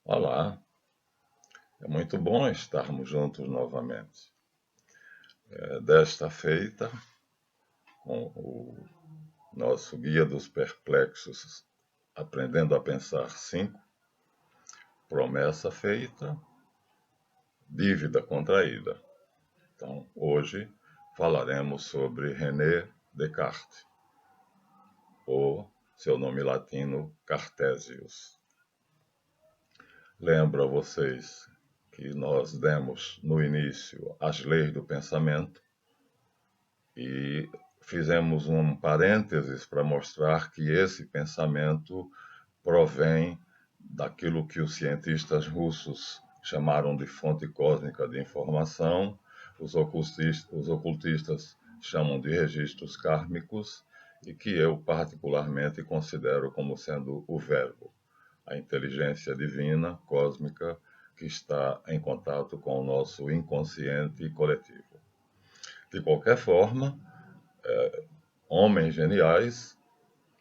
Olá, é muito bom estarmos juntos novamente. Desta feita, com o nosso Guia dos Perplexos, Aprendendo a Pensar 5, promessa feita, dívida contraída. Então, hoje falaremos sobre René Descartes, ou seu nome latino, Cartesius. Lembro a vocês que nós demos no início as leis do pensamento e fizemos um parênteses para mostrar que esse pensamento provém daquilo que os cientistas russos chamaram de fonte cósmica de informação, os ocultistas chamam de registros kármicos, e que eu particularmente considero como sendo o verbo, a inteligência divina, cósmica, que está em contato com o nosso inconsciente coletivo. De qualquer forma, homens geniais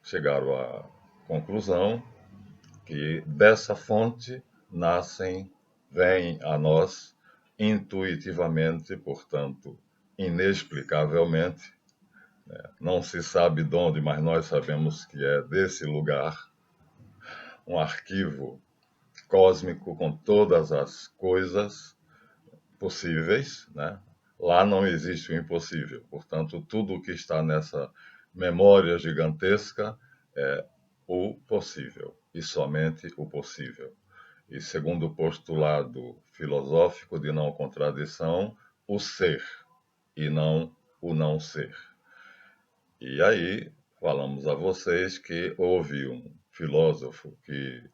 chegaram à conclusão que dessa fonte nascem, vêm a nós intuitivamente, portanto, inexplicavelmente. Não se sabe de onde, mas nós sabemos que é desse lugar, um arquivo cósmico com todas as coisas possíveis, né? Lá não existe o impossível. Portanto, tudo o que está nessa memória gigantesca é o possível e somente o possível. E segundo o postulado filosófico de não contradição, o ser e não o não ser. E aí falamos a vocês que houve um filósofo que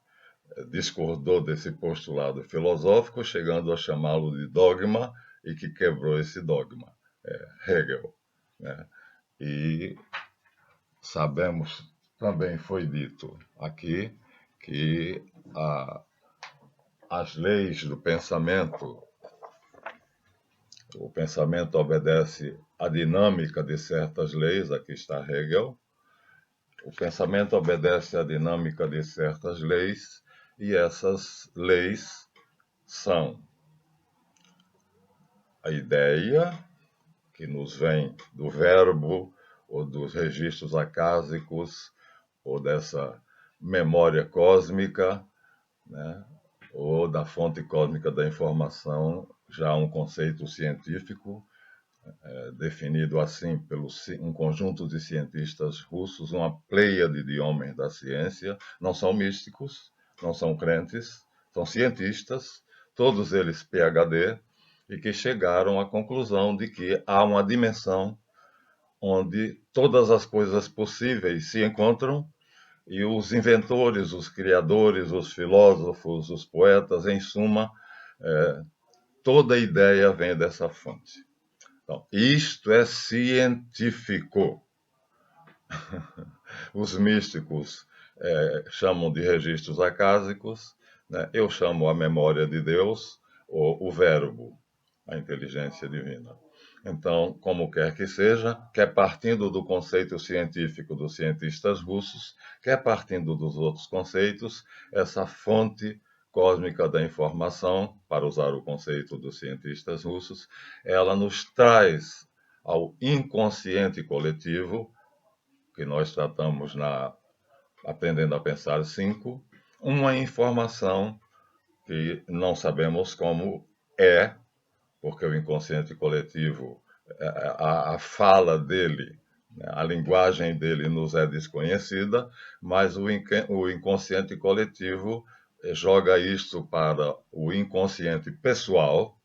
discordou desse postulado filosófico, chegando a chamá-lo de dogma, e que quebrou esse dogma, Hegel. Né? E sabemos, também foi dito aqui, que as leis do pensamento, o pensamento obedece à dinâmica de certas leis, aqui está Hegel, o pensamento obedece à dinâmica de certas leis, e essas leis são a ideia, que nos vem do verbo, ou dos registros acásicos, ou dessa memória cósmica, né? Ou da fonte cósmica da informação, já um conceito científico, definido assim pelo um conjunto de cientistas russos, uma pleiade de homens da ciência, não são místicos, não são crentes, são cientistas, todos eles PhD, e que chegaram à conclusão de que há uma dimensão onde todas as coisas possíveis se encontram, e os inventores, os criadores, os filósofos, os poetas, em suma, toda ideia vem dessa fonte. Então, isto é científico. Os místicos chamam de registros acásicos, né? Eu chamo a memória de Deus, ou o verbo, a inteligência divina. Então, como quer que seja, quer partindo do conceito científico dos cientistas russos, quer partindo dos outros conceitos, essa fonte cósmica da informação, para usar o conceito dos cientistas russos, ela nos traz ao inconsciente coletivo, que nós tratamos na Aprendendo a Pensar 5, uma informação que não sabemos como é, porque o inconsciente coletivo, a fala dele, a linguagem dele nos é desconhecida, mas o inconsciente coletivo joga isto para o inconsciente pessoal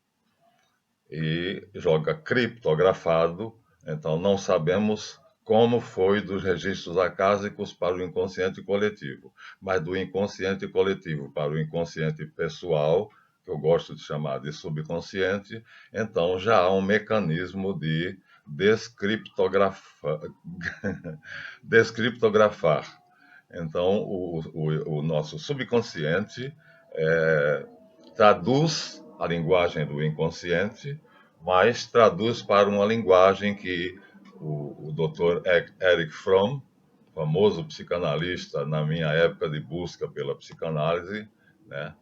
e joga criptografado, então não sabemos como foi dos registros acásicos para o inconsciente coletivo, mas do inconsciente coletivo para o inconsciente pessoal, que eu gosto de chamar de subconsciente, então já há um mecanismo de descriptografar. Então, o nosso subconsciente traduz a linguagem do inconsciente, mas traduz para uma linguagem que o Dr. Erich Fromm, famoso psicanalista na minha época de busca pela psicanálise, né,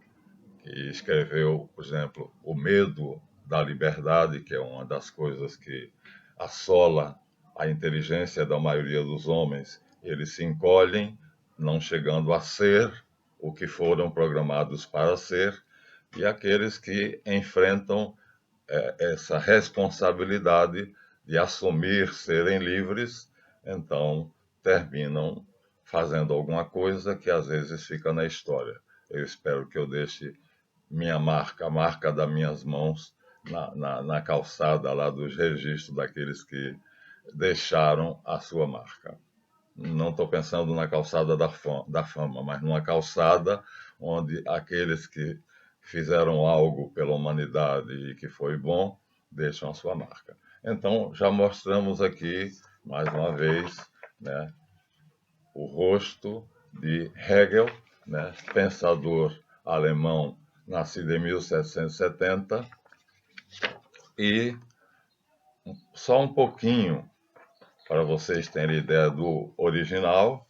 que escreveu, por exemplo, O Medo da Liberdade, que é uma das coisas que assola a inteligência da maioria dos homens. Eles se encolhem, não chegando a ser o que foram programados para ser, e aqueles que enfrentam essa responsabilidade de assumir serem livres, então terminam fazendo alguma coisa que às vezes fica na história. Eu espero que eu deixe minha marca, a marca das minhas mãos na calçada lá dos registros daqueles que deixaram a sua marca. Não estou pensando na calçada da fama, mas numa calçada onde aqueles que fizeram algo pela humanidade e que foi bom deixam a sua marca. Então, já mostramos aqui, mais uma vez, né, o rosto de Hegel, né, pensador alemão nascido em 1770, e só um pouquinho para vocês terem ideia do original.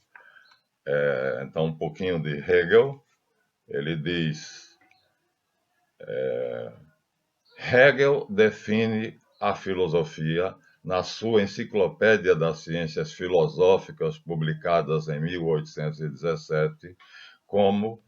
Então, um pouquinho de Hegel. Ele diz: Hegel define a filosofia na sua Enciclopédia das Ciências Filosóficas, publicadas em 1817, como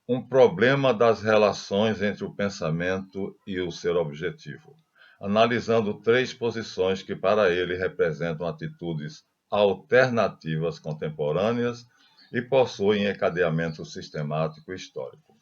um problema das relações entre o pensamento e o ser objetivo, analisando três posições que para ele representam atitudes alternativas contemporâneas e possuem encadeamento sistemático e histórico.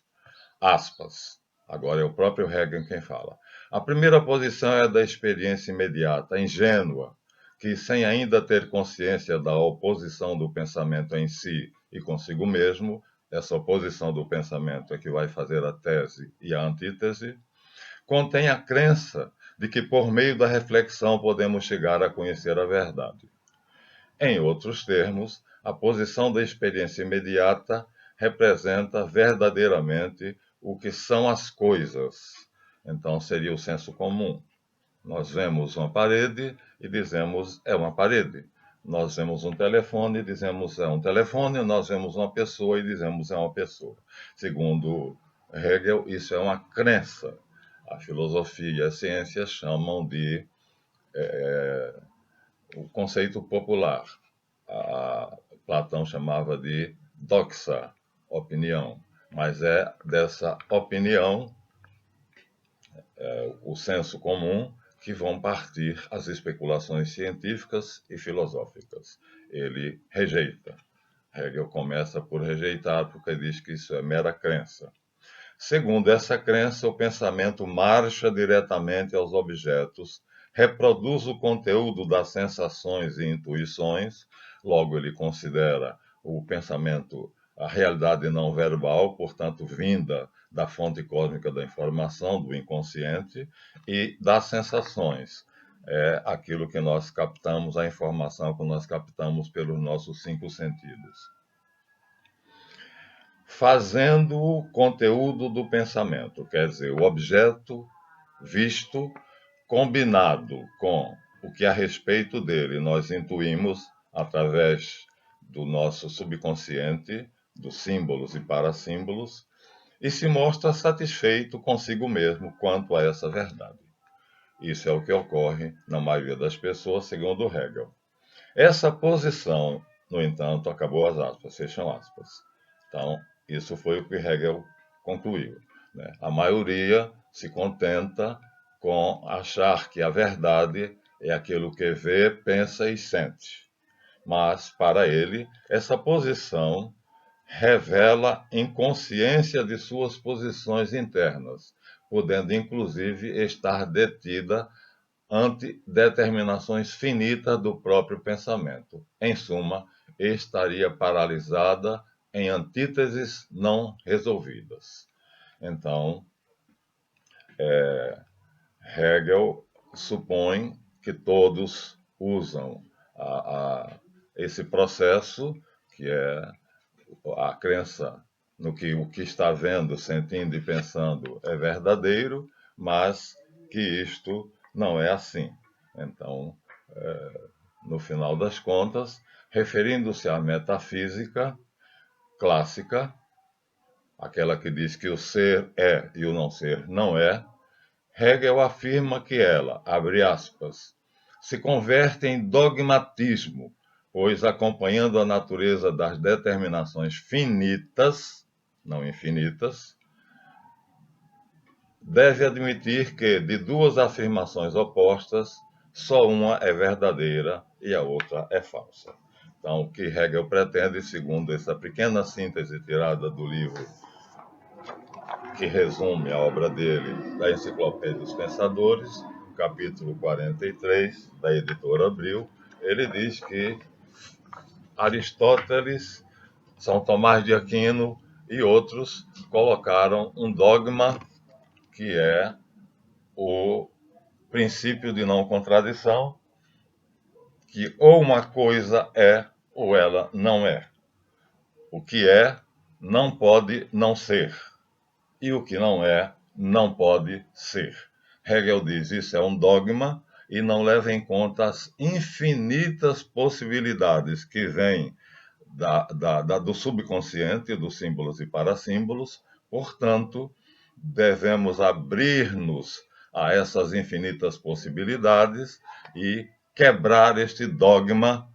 Aspas. Agora é o próprio Hegel quem fala. A primeira posição é a da experiência imediata, ingênua, que, sem ainda ter consciência da oposição do pensamento em si e consigo mesmo, essa oposição do pensamento é que vai fazer a tese e a antítese, contém a crença de que, por meio da reflexão, podemos chegar a conhecer a verdade. Em outros termos, a posição da experiência imediata representa verdadeiramente o que são as coisas. Então, seria o senso comum. Nós vemos uma parede e dizemos é uma parede. Nós vemos um telefone e dizemos é um telefone. Nós vemos uma pessoa e dizemos é uma pessoa. Segundo Hegel, isso é uma crença. A filosofia e a ciência chamam de o conceito popular. Platão chamava de doxa, opinião. Mas é dessa opinião, o senso comum, que vão partir as especulações científicas e filosóficas. Ele rejeita. Hegel começa por rejeitar, porque diz que isso é mera crença. Segundo essa crença, o pensamento marcha diretamente aos objetos, reproduz o conteúdo das sensações e intuições, logo ele considera o pensamento a realidade não verbal, portanto, vinda da fonte cósmica da informação, do inconsciente, e das sensações. É aquilo que nós captamos, a informação que nós captamos pelos nossos cinco sentidos. Fazendo o conteúdo do pensamento, quer dizer, o objeto visto combinado com o que a respeito dele nós intuímos através do nosso subconsciente, dos símbolos e parassímbolos, e se mostra satisfeito consigo mesmo quanto a essa verdade. Isso é o que ocorre na maioria das pessoas, segundo Hegel. Essa posição, no entanto, acabou as aspas, fecham aspas. Então, isso foi o que Hegel concluiu, né? A maioria se contenta com achar que a verdade é aquilo que vê, pensa e sente. Mas, para ele, essa posição revela inconsciência de suas posições internas, podendo inclusive estar detida ante determinações finitas do próprio pensamento. Em suma, estaria paralisada em antíteses não resolvidas. Então, Hegel supõe que todos usam esse processo, que é a crença no que o que está vendo, sentindo e pensando é verdadeiro, mas que isto não é assim. Então, no final das contas, referindo-se à metafísica clássica, aquela que diz que o ser é e o não ser não é, Hegel afirma que ela, abre aspas, se converte em dogmatismo, pois acompanhando a natureza das determinações finitas, não infinitas, deve admitir que, de duas afirmações opostas, só uma é verdadeira e a outra é falsa. Então, o que Hegel pretende, segundo essa pequena síntese tirada do livro que resume a obra dele, da Enciclopédia dos Pensadores, capítulo 43, da editora Abril, ele diz que Aristóteles, São Tomás de Aquino e outros colocaram um dogma que é o princípio de não contradição, que ou uma coisa é ou ela não é. O que é não pode não ser, e o que não é não pode ser. Hegel diz isso é um dogma e não leva em conta as infinitas possibilidades que vêm do subconsciente, dos símbolos e parassímbolos. Portanto, devemos abrir-nos a essas infinitas possibilidades e quebrar este dogma,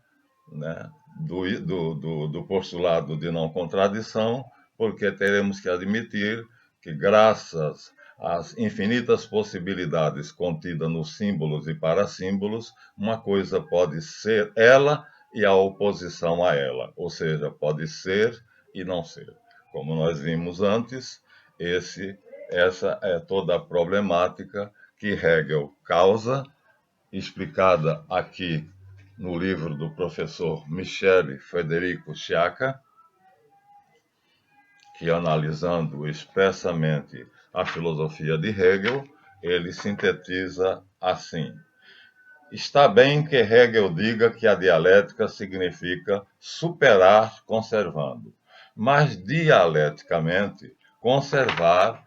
né, do postulado de não contradição, porque teremos que admitir que, graças às infinitas possibilidades contidas nos símbolos e parassímbolos, uma coisa pode ser ela e a oposição a ela, ou seja, pode ser e não ser. Como nós vimos antes, essa é toda a problemática que Hegel causa, explicada aqui no livro do professor Michele Federico Sciacca, que, analisando expressamente a filosofia de Hegel, ele sintetiza assim: está bem que Hegel diga que a dialética significa superar conservando, mas dialeticamente, conservar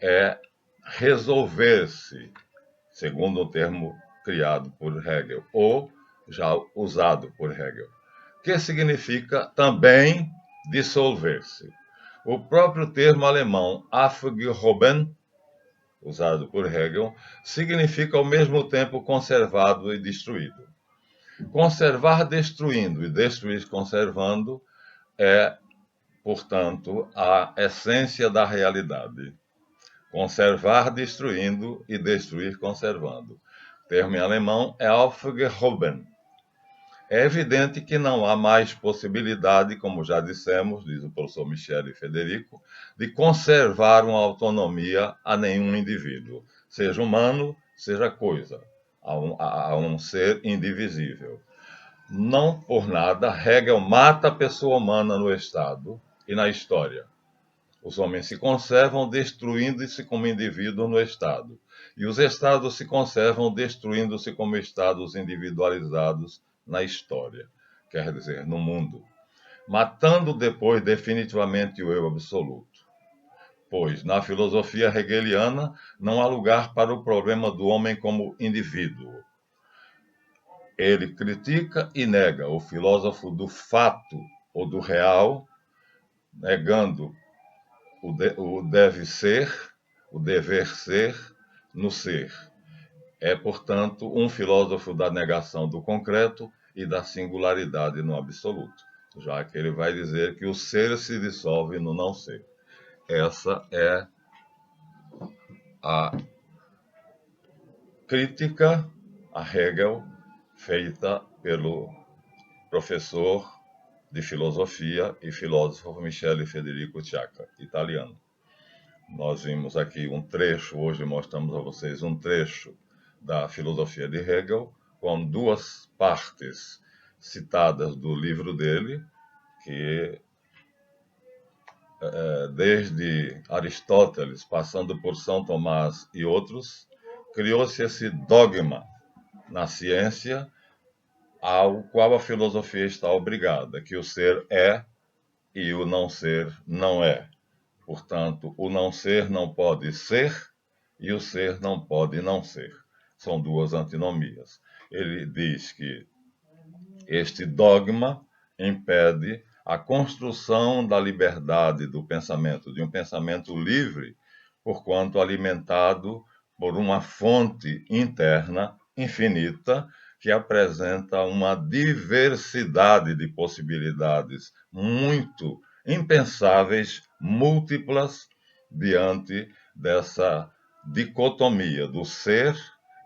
é resolver-se, segundo o termo criado por Hegel, ou já usado por Hegel, que significa também dissolver-se. O próprio termo alemão Aufgehoben, usado por Hegel, significa ao mesmo tempo conservado e destruído. Conservar destruindo e destruir conservando é, portanto, a essência da realidade. Conservar destruindo e destruir conservando. O termo em alemão é Aufgehoben. É evidente que não há mais possibilidade, como já dissemos, diz o professor Michele Federico, de conservar uma autonomia a nenhum indivíduo, seja humano, seja coisa, a um ser indivisível. Não por nada, Hegel mata a pessoa humana no Estado e na história. Os homens se conservam destruindo-se como indivíduos no Estado. E os Estados se conservam destruindo-se como Estados individualizados na história, quer dizer, no mundo. Matando depois definitivamente o eu absoluto. Pois, na filosofia hegeliana, não há lugar para o problema do homem como indivíduo. Ele critica e nega o filósofo do fato ou do real, negando o deve ser, o dever ser no ser. É, portanto, um filósofo da negação do concreto e da singularidade no absoluto, já que ele vai dizer que o ser se dissolve no não ser. Essa é a crítica a Hegel feita pelo professor de filosofia e filósofo Michele Federico Sciacca, italiano. Nós vimos aqui um trecho, hoje mostramos a vocês um trecho da filosofia de Hegel, com duas partes citadas do livro dele, que desde Aristóteles, passando por São Tomás e outros, criou-se esse dogma na ciência ao qual a filosofia está obrigada, que o ser é e o não ser não é. Portanto, o não ser não pode ser e o ser não pode não ser. São duas antinomias. Ele diz que este dogma impede a construção da liberdade do pensamento, de um pensamento livre, porquanto alimentado por uma fonte interna infinita que apresenta uma diversidade de possibilidades muito impensáveis, múltiplas, diante dessa dicotomia do ser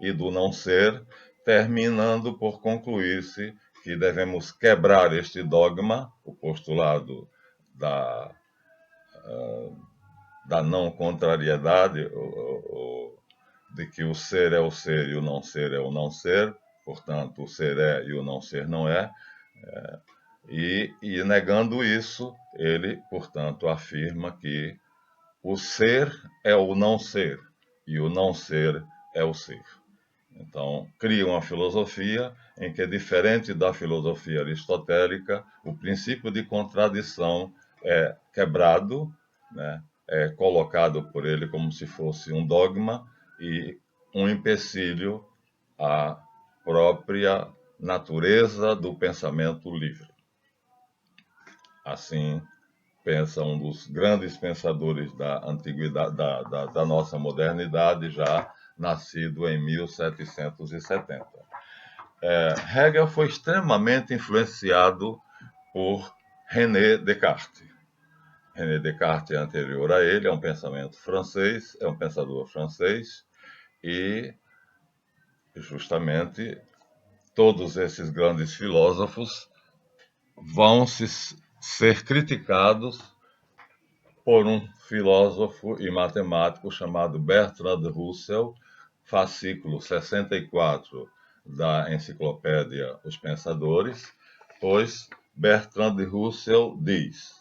e do não ser, terminando por concluir-se que devemos quebrar este dogma, o postulado da, da não contrariedade, de que o ser é o ser e o não ser é o não ser, portanto, o ser é e o não ser não é, e negando isso, ele, portanto, afirma que o ser é o não ser e o não ser é o ser. Então, cria uma filosofia em que, diferente da filosofia aristotélica, o princípio de contradição é quebrado, né? É colocado por ele como se fosse um dogma e um empecilho à própria natureza do pensamento livre. Assim, pensa um dos grandes pensadores da antiguidade, da nossa modernidade, já nascido em 1770. Hegel foi extremamente influenciado por René Descartes. René Descartes é anterior a ele, é um pensamento francês, é um pensador francês, e justamente todos esses grandes filósofos vão ser criticados por um filósofo e matemático chamado Bertrand Russell, fascículo 64 da enciclopédia Os Pensadores, pois Bertrand Russell diz: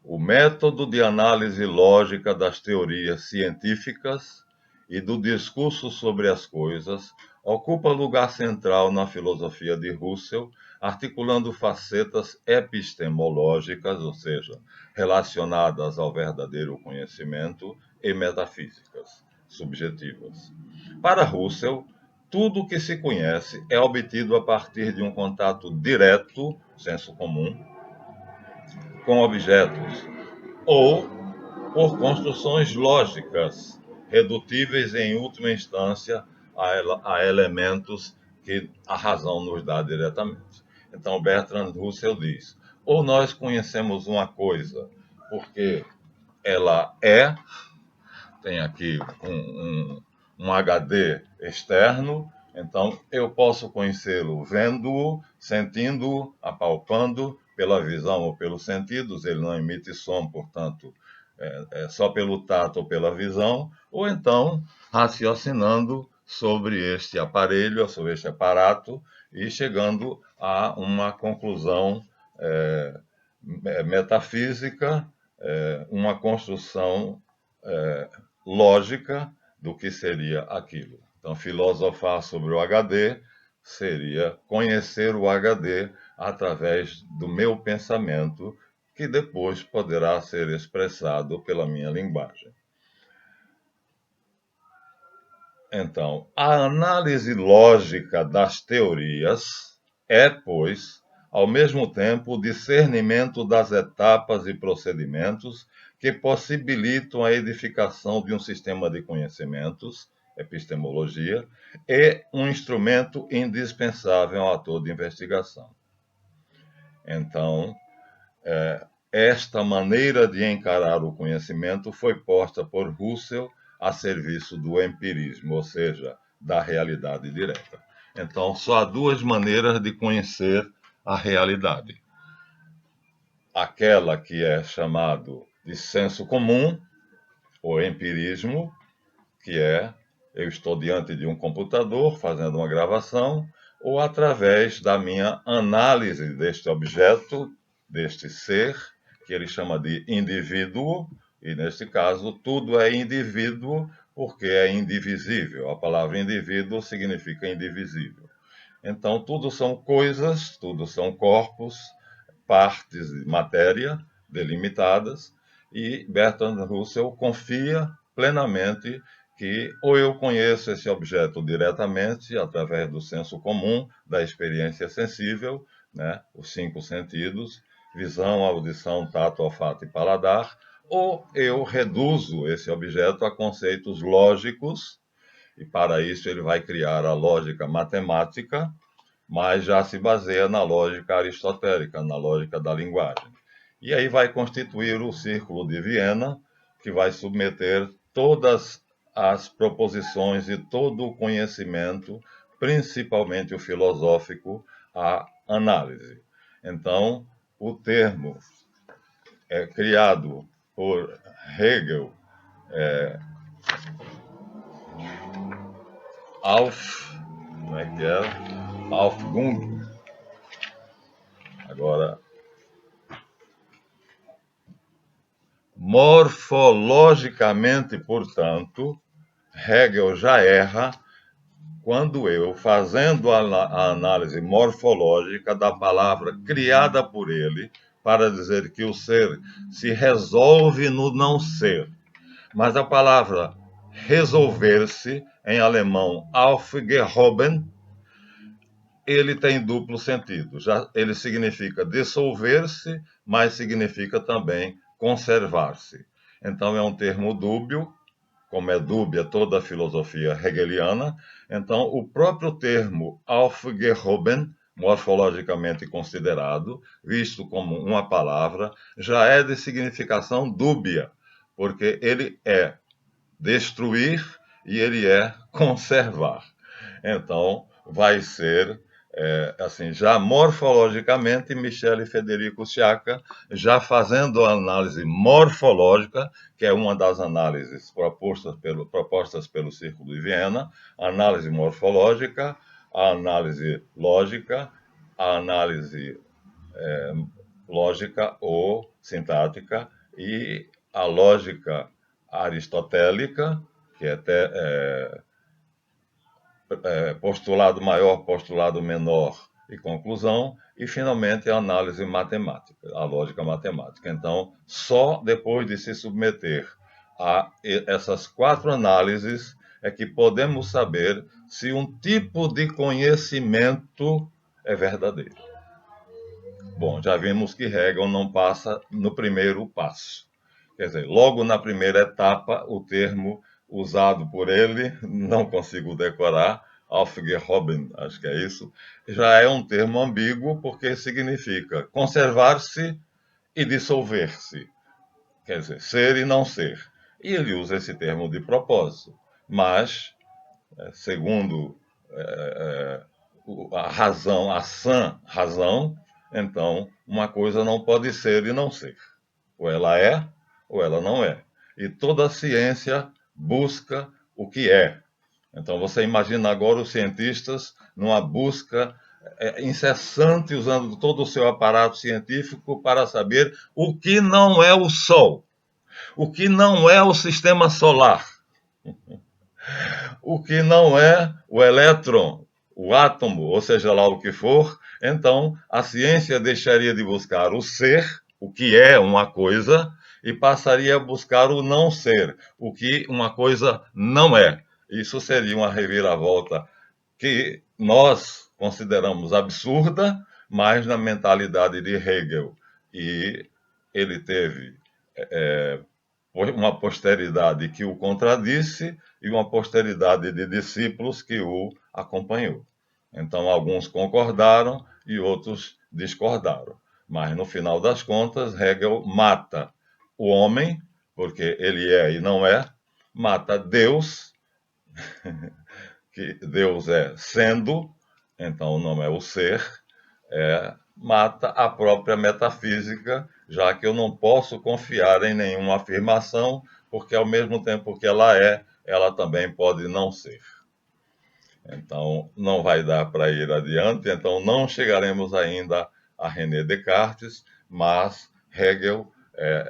o método de análise lógica das teorias científicas e do discurso sobre as coisas ocupa lugar central na filosofia de Russell, articulando facetas epistemológicas, ou seja, relacionadas ao verdadeiro conhecimento, e metafísicas, subjetivas. Para Russell, tudo o que se conhece é obtido a partir de um contato direto, senso comum, com objetos, ou por construções lógicas, redutíveis em última instância a elementos que a razão nos dá diretamente. Então, Bertrand Russell diz: ou nós conhecemos uma coisa porque ela é, tem aqui um HD externo, então eu posso conhecê-lo vendo-o, sentindo-o, apalpando pela visão ou pelos sentidos, ele não emite som, portanto, é só pelo tato ou pela visão, ou então raciocinando sobre este aparelho, sobre este aparato, e chegando a uma conclusão metafísica, uma construção lógica do que seria aquilo. Então, filosofar sobre o HD seria conhecer o HD através do meu pensamento, que depois poderá ser expressado pela minha linguagem. Então, a análise lógica das teorias é, pois, ao mesmo tempo o discernimento das etapas e procedimentos que possibilitam a edificação de um sistema de conhecimentos, epistemologia, e um instrumento indispensável a toda investigação. Então, esta maneira de encarar o conhecimento foi posta por Russell a serviço do empirismo, ou seja, da realidade direta. Então, só há duas maneiras de conhecer a realidade. Aquela que é chamado de senso comum, ou empirismo, que é eu estou diante de um computador fazendo uma gravação, ou através da minha análise deste objeto, deste ser, que ele chama de indivíduo, e neste caso tudo é indivíduo porque é indivisível. A palavra indivíduo significa indivisível. Então, tudo são coisas, tudo são corpos, partes de matéria delimitadas, e Bertrand Russell confia plenamente que ou eu conheço esse objeto diretamente, através do senso comum, da experiência sensível, né? Os 5 sentidos, visão, audição, tato, olfato e paladar, ou eu reduzo esse objeto a conceitos lógicos, e para isso ele vai criar a lógica matemática, mas já se baseia na lógica aristotélica, na lógica da linguagem. E aí vai constituir o Círculo de Viena, que vai submeter todas as proposições e todo o conhecimento, principalmente o filosófico, à análise. Então, o termo é criado por Hegel, Alf, como é que era? Aufgung. Agora, morfologicamente, portanto, Hegel já erra quando eu, fazendo a análise morfológica da palavra criada por ele, para dizer que o ser se resolve no não ser. Mas a palavra resolver-se, em alemão aufgehoben, ele tem duplo sentido. Já ele significa dissolver-se, mas significa também conservar-se. Então é um termo dúbio, como é dúbia toda a filosofia hegeliana. Então o próprio termo aufgehoben, morfologicamente considerado, visto como uma palavra, já é de significação dúbia, porque ele é destruir e ele é conservar. Então, vai ser, assim, já morfologicamente, Michel e Federico Sciacca, já fazendo a análise morfológica, que é uma das análises propostas pelo Círculo de Viena, a análise morfológica, a análise lógica, a análise lógica ou sintática e a lógica aristotélica, que é até postulado maior, postulado menor e conclusão, e finalmente a análise matemática, a lógica matemática. Então, só depois de se submeter a essas 4 análises é que podemos saber se um tipo de conhecimento é verdadeiro. Bom, já vimos que Hegel não passa no primeiro passo. Quer dizer, logo na primeira etapa, o termo usado por ele, não consigo decorar, aufgehoben, acho que é isso, já é um termo ambíguo porque significa conservar-se e dissolver-se. Quer dizer, ser e não ser. E ele usa esse termo de propósito. Mas, segundo a razão, a sã razão, então uma coisa não pode ser e não ser. Ou ela é, ou ela não é. E toda a ciência busca o que é. Então você imagina agora os cientistas numa busca incessante, usando todo o seu aparato científico para saber o que não é o Sol, o que não é o sistema solar, o que não é o elétron, o átomo, ou seja lá o que for. Então a ciência deixaria de buscar o ser, o que é uma coisa, e passaria a buscar o não ser, o que uma coisa não é. Isso seria uma reviravolta que nós consideramos absurda, mas na mentalidade de Hegel. E ele teve uma posteridade que o contradisse e uma posteridade de discípulos que o acompanhou. Então, alguns concordaram e outros discordaram. Mas, no final das contas, Hegel mata o homem, porque ele é e não é, mata Deus, que Deus é sendo, então não é o ser, mata a própria metafísica, já que eu não posso confiar em nenhuma afirmação, porque ao mesmo tempo que ela é, ela também pode não ser. Então, não vai dar para ir adiante, então não chegaremos ainda a René Descartes, mas Hegel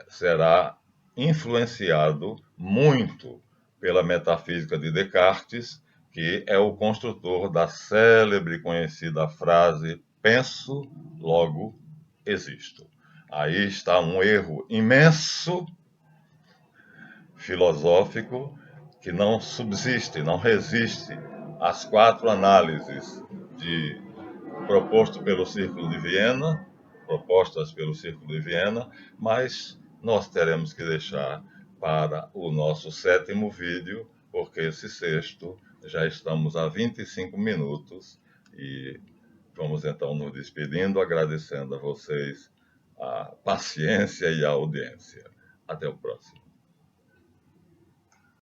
será influenciado muito pela metafísica de Descartes, que é o construtor da célebre e conhecida frase penso, logo existo. Aí está um erro imenso filosófico que não subsiste, não resiste às 4 análises de proposto pelo Círculo de Viena, propostas pelo Círculo de Viena, mas nós teremos que deixar para o nosso sétimo vídeo, porque esse sexto já estamos a 25 minutos e vamos então nos despedindo, agradecendo a vocês a paciência e a audiência. Até o próximo.